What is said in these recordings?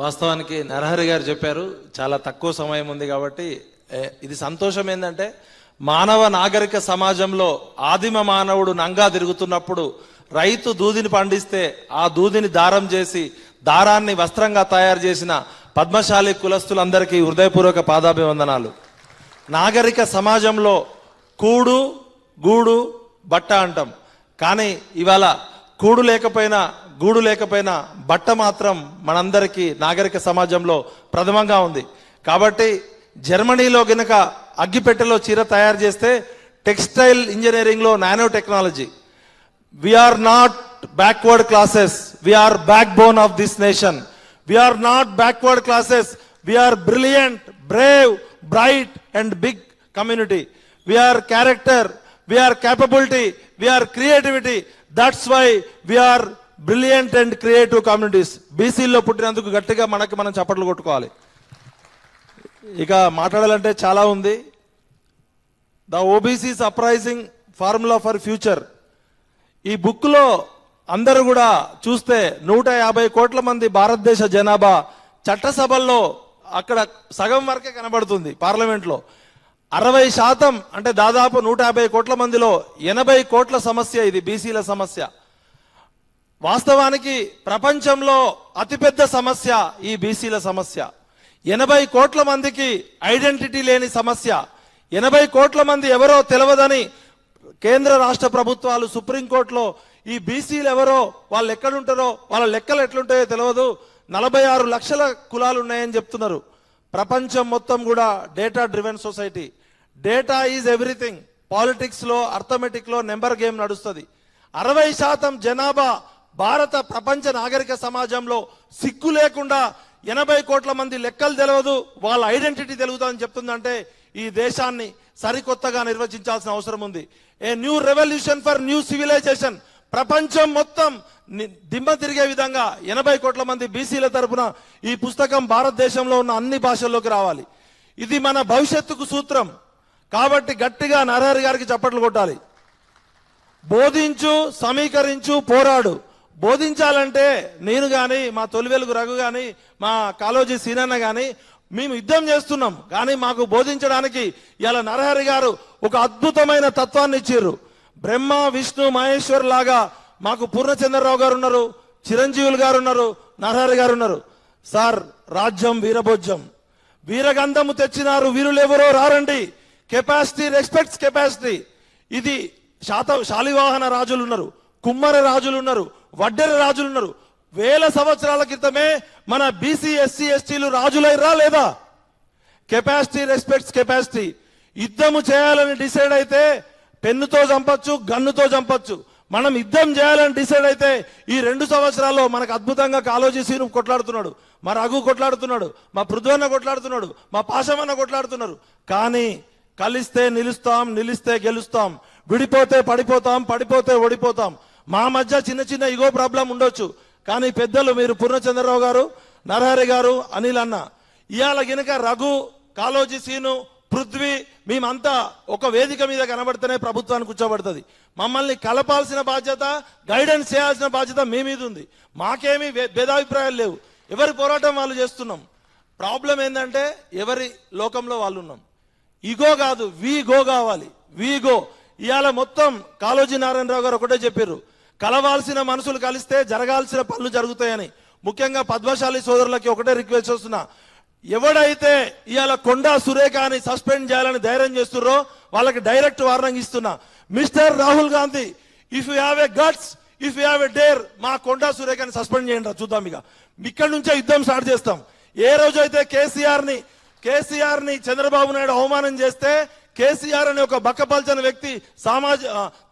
వాస్తవానికి నరహరి గారు చెప్పారు, చాలా తక్కువ సమయం ఉంది కాబట్టి ఇది సంతోషం ఏంటంటే మానవ నాగరిక సమాజంలో ఆదిమ మానవుడు నంగా తిరుగుతున్నప్పుడు రైతు దూదిని పండిస్తే ఆ దూదిని దారం చేసి దారాన్ని వస్త్రంగా తయారు చేసిన పద్మశాలి కులస్తులందరికీ హృదయపూర్వక పాదాభివందనాలు. నాగరిక సమాజంలో కూడు గూడు బట్ట అంటాం, కానీ ఇవాళ కూడు లేకపోయినా గూడు లేకపోయినా బట్ట మాత్రం మనందరికీ నాగరిక సమాజంలో ప్రథమంగా ఉంది. కాబట్టి జర్మనీలో గనక అగ్గిపెట్టెలో చీర తయారు చేస్తే టెక్స్టైల్ ఇంజనీరింగ్లో nano technology, we are not backward classes, we are backbone of this nation. We are not backward classes, we are brilliant, brave, bright and big community. We are character, we are capability, we are creativity. That's why we are brilliant and creative communities. బీసీలో పుట్టినందుకు గట్టిగా మనం చప్పట్లు కొట్టుకోవాలి. ఇక మాట్లాడాలంటే చాలా ఉంది. The OBCs uprising formula for future. ఈ బుక్లో అందరూ కూడా చూస్తే 150 కోట్ల మంది భారతదేశ జనాభా చట్టసభల్లో అక్కడ సగం వరకే కనబడుతుంది. పార్లమెంట్లో 60% అంటే దాదాపు 150 కోట్ల మందిలో 80 కోట్ల సమస్య ఇది బీసీల సమస్య. వాస్తవానికి ప్రపంచంలో అతిపెద్ద సమస్య ఈ బీసీల సమస్య. 80 కోట్ల మందికి ఐడెంటిటీ లేని సమస్య. 80 కోట్ల మంది ఎవరో తెలియదని కేంద్ర రాష్ట్ర ప్రభుత్వాలు సుప్రీంకోర్టులో ఈ బీసీలు ఎవరో, వాళ్ళు ఎక్కడుంటారో, వాళ్ళ లెక్కలు ఎట్లుంటాయో తెలియదు, 46 లక్షల కులాలు ఉన్నాయని చెప్తున్నారు. ప్రపంచం మొత్తం కూడా data driven society. Data is everything. Politics లో, అర్థమెటిక్ లో నెంబర్ గేమ్ నడుస్తుంది. 60% జనాభా భారత ప్రపంచ నాగరిక సమాజంలో సిగ్గు లేకుండా 80 కోట్ల మంది లెక్కలు తెలియదు, వాళ్ళ ఐడెంటిటీ తెలుగుతుందని చెప్తుందంటే ఈ దేశాన్ని సరికొత్తగా నిర్వచించాల్సిన అవసరం ఉంది. A new revolution for new civilisation. ప్రపంచం మొత్తం దిమ్మ తిరిగే విధంగా 80 కోట్ల మంది బీసీల తరపున ఈ పుస్తకం భారతదేశంలో ఉన్న అన్ని భాషల్లోకి రావాలి. ఇది మన భవిష్యత్తుకు సూత్రం. కాబట్టి గట్టిగా నరహరి గారికి చప్పట్లు కొట్టాలి. బోధించు, సమీకరించు, పోరాడు. బోధించాలంటే నేను కానీ, మా తొలివెలుగు రఘు కానీ, మా కాలోజీ సీనన్న కానీ మేము యుద్ధం చేస్తున్నాం. కానీ మాకు బోధించడానికి ఇలా నరహరి గారు ఒక అద్భుతమైన తత్వాన్ని ఇచ్చారు. బ్రహ్మ విష్ణు మహేశ్వర్ లాగా మాకు పూర్ణచంద్రరావు గారు ఉన్నారు, చిరంజీవులు గారు ఉన్నారు, నరహరి గారు ఉన్నారు. సార్, రాజ్యం వీరభోజ్యం, వీరగంధము తెచ్చినారు, వీరులెవరో రారండి. Capacity respects capacity. ఇది శాలివాహన రాజులు ఉన్నారు, కుమ్మర రాజులు ఉన్నారు, వడ్డెర రాజులు ఉన్నారు. 1000 సంవత్సరాల క్రితమే మన బీసీ ఎస్సీ ఎస్టీలు రాజులైరా లేదా? Capacity respects capacity. యుద్ధము చేయాలని డిసైడ్ అయితే పెన్నుతో చంపొచ్చు, గన్నుతో చంపొచ్చు. మనం యుద్ధం చేయాలని డిసైడ్ అయితే ఈ 2 సంవత్సరాల్లో మనకు అద్భుతంగా కాలోజీ సీను కొట్లాడుతున్నాడు, మా రఘు కొట్లాడుతున్నాడు, మా పృథ్వన్న కొట్లాడుతున్నాడు, మా పాశమన్న కొట్లాడుతున్నారు. కానీ కలిస్తే నిలుస్తాం, నిలిస్తే గెలుస్తాం. విడిపోతే పడిపోతాం, పడిపోతే ఓడిపోతాం. మా మధ్య చిన్న చిన్న ఇగో ప్రాబ్లం ఉండొచ్చు, కానీ పెద్దలు మీరు పూర్ణచంద్రరావు గారు, నరహరి గారు, అనిల్ అన్న, ఇవాళ గినక రఘు, కాలోజీ సీను, పృథ్వీ మేమంతా ఒక వేదిక మీద కనబడితేనే ప్రభుత్వానికి కూర్చోబడుతుంది. మమ్మల్ని కలపాల్సిన బాధ్యత, గైడెన్స్ చేయాల్సిన బాధ్యత మీ మీద ఉంది. మాకేమీ భేదాభిప్రాయాలు లేవు. ఎవరి పోరాటం వాళ్ళు చేస్తున్నాం. ప్రాబ్లం ఏంటంటే ఎవరి లోకంలో వాళ్ళు ఉన్నాం. ఈగో కాదు, వీ గో కావాలి. We go. ఇవాళ మొత్తం కాళోజీ నారాయణరావు గారు ఒకటే చెప్పారు, కలవాల్సిన మనుషులు కలిస్తే జరగాల్సిన పనులు జరుగుతాయని. ముఖ్యంగా పద్మశాలి సోదరులకి ఒకటే రిక్వెస్ట్ చేస్తున్నా, ఎవడైతే ఇవాళ కొండా సురేఖని సస్పెండ్ చేయాలని ధైర్యం చేస్తున్నారో వాళ్ళకి డైరెక్ట్ వార్నింగ్ ఇస్తున్నా. Mister Rahul Gandhi, if you have a guts, if you have a dare, మా కొండా సురేఖని సస్పెండ్ చేయండి. చూద్దాం. ఇక ఇక్కడి నుంచే యుద్ధం స్టార్ట్ చేస్తాం. ఏ రోజైతే కేసీఆర్ ని చంద్రబాబు నాయుడు అవమానం చేస్తే, కేసీఆర్ అనే ఒక బక్కపల్చని వ్యక్తి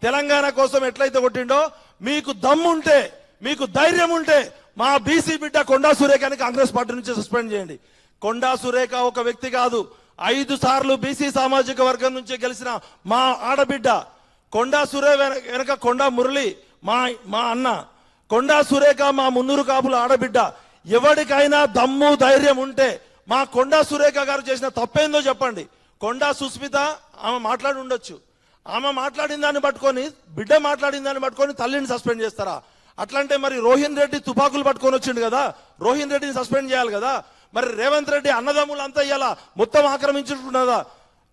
తెలంగాణ కోసం ఎట్లయితే కొట్టిండో, మీకు దమ్ముంటే, మీకు ధైర్యం ఉంటే మా బీసీ బిడ్డ కొండా సురేఖని కాంగ్రెస్ పార్టీ నుంచి సస్పెండ్ చేయండి. కొండా సురేఖ ఒక వ్యక్తి కాదు, 5 సార్లు బీసీ సామాజిక వర్గం నుంచి గెలిచిన మా ఆడబిడ్డ. కొండా సురేఖ వెనక కొండా మురళి మా అన్న. కొండా సురేఖ మా మున్నూరు కాపుల ఆడబిడ్డ. ఎవరికైనా దమ్ము ధైర్యం ఉంటే మా కొండా సురేఖ గారు చేసిన తప్పేందో చెప్పండి. కొండా సుస్మిత ఆమె మాట్లాడి ఉండొచ్చు, ఆమె మాట్లాడిన దాన్ని పట్టుకొని, బిడ్డ మాట్లాడిన దాన్ని పట్టుకొని తల్లిని సస్పెండ్ చేస్తారా? అట్లంటే మరి రోహిన్ రెడ్డి తుపాకులు పట్టుకొని వచ్చిండు కదా, రోహిన్ రెడ్డిని సస్పెండ్ చేయాలి కదా. మరి రేవంత్ రెడ్డి అన్నదమ్ములు అంతా ఇయ్యాల మొత్తం ఆక్రమించుకుంటున్నదా?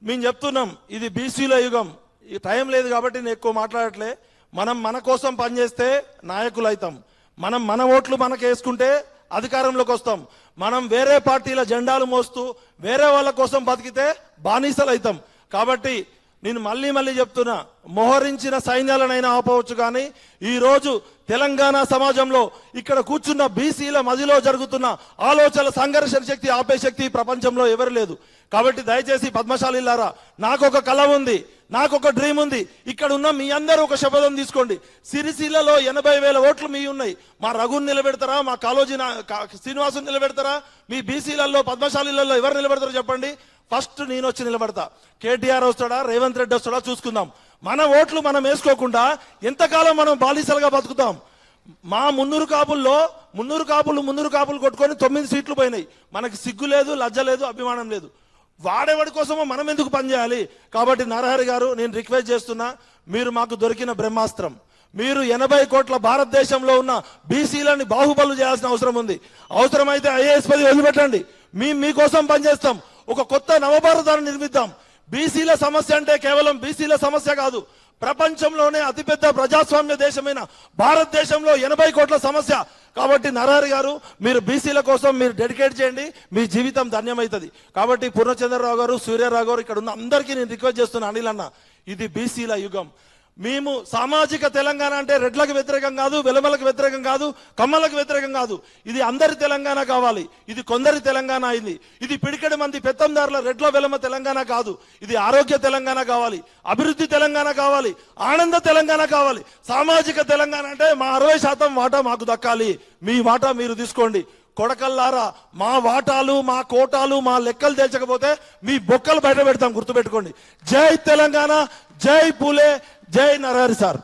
మేము చెప్తున్నాం, ఇది బీసీల యుగం. ఈ టైం లేదు కాబట్టి నేను ఎక్కువ మాట్లాడట్లే. మనం మన కోసం పనిచేస్తే నాయకులు అవుతాం. మనం మన ఓట్లు మనకు వేసుకుంటే అధికారంలోకి వస్తాం. మనం వేరే పార్టీల జెండాలు మోస్తూ వేరే వాళ్ళ కోసం బతికితే బానిసలు అవుతాం. కాబట్టి నేను మళ్ళీ చెప్తున్నా, మోహరించిన సైన్యాలనైనా ఆపవచ్చు, కానీ ఈ రోజు తెలంగాణ సమాజంలో ఇక్కడ కూర్చున్న బీసీల మధ్యలో జరుగుతున్న ఆలోచనల సంఘర్షణ శక్తి ఆపే శక్తి ప్రపంచంలో ఎవరు లేదు. కాబట్టి దయచేసి పద్మశాలిలారా, నాకు ఒక కళ ఉంది, నాకు ఒక డ్రీమ్ ఉంది. ఇక్కడ ఉన్న మీ అందరూ ఒక శపథం తీసుకోండి. సిరిసిల్లలో 80,000 ఓట్లు మీ ఉన్నాయి. మా రఘుని నిలబెడతారా? మా కాళోజీ శ్రీనివాసుని నిలబెడతారా? మీ బీసీలలో పద్మశాలిలలో ఎవరు నిలబెడతారో చెప్పండి. ఫస్ట్ నేను వచ్చి నిలబడతా. కేటీఆర్ వస్తాడా, రేవంత్ రెడ్డి వస్తాడా చూసుకుందాం. మన ఓట్లు మనం వేసుకోకుండా ఎంతకాలం మనం బాలిసలుగా బతుకుతాం? మా మున్నూరు కాపులు కొట్టుకొని 9 సీట్లు పోయినాయి. మనకి సిగ్గు లేదు, లజ్జ లేదు, అభిమానం లేదు. వాడేవాడి కోసమో మనం ఎందుకు పనిచేయాలి? కాబట్టి నరహరి గారు, నేను రిక్వెస్ట్ చేస్తున్నా, మీరు మాకు దొరికిన బ్రహ్మాస్త్రం. మీరు 80 కోట్ల భారతదేశంలో ఉన్న బీసీలని బాహుబలు చేయాల్సిన అవసరం ఉంది. అవసరమైతే ఐఏఎస్ పదవి వదిలిపెట్టండి, మీకోసం పనిచేస్తాం. ఒక కొత్త నవభారతాన్ని నిర్మిద్దాం. బీసీల సమస్య అంటే కేవలం బీసీల సమస్య కాదు, ప్రపంచంలోనే అతిపెద్ద ప్రజాస్వామ్య దేశమైన భారతదేశంలో 80 కోట్ల సమస్య. కాబట్టి నరహరి గారు, మీరు బీసీల కోసం మీరు డెడికేట్ చేయండి, మీ జీవితం ధన్యమవుతుంది. కాబట్టి పూర్ణచంద్రరావు గారు, సూర్యారావు గారు, ఇక్కడ ఉన్న అందరికీ నేను రిక్వెస్ట్ చేస్తున్నా, అనిల్ అన్న, ఇది బీసీల యుగం. మేము సామాజిక తెలంగాణ అంటే రెడ్లకు వ్యతిరేకం కాదు, వెలమలకు వ్యతిరేకం కాదు, కమ్మలకు వ్యతిరేకం కాదు. ఇది అందరి తెలంగాణ కావాలి. ఇది కొందరి తెలంగాణ అయింది. ఇది పిడికెడు మంది పెత్తందారుల రెడ్ల వెలమ తెలంగాణ కాదు. ఇది ఆరోగ్య తెలంగాణ కావాలి, అభివృద్ధి తెలంగాణ కావాలి, ఆనంద తెలంగాణ కావాలి. సామాజిక తెలంగాణ అంటే మా 60% వాటా మాకు దక్కాలి. మీ వాటా మీరు తీసుకోండి. కొడకల్లారా, మా వాటాలు, మా కోటాలు, మా లెక్కలు తేల్చకపోతే మీ బొక్కలు బయట పెడతాం, గుర్తుపెట్టుకోండి. జై తెలంగాణ, జై పూలే, జై నరహరి సార్.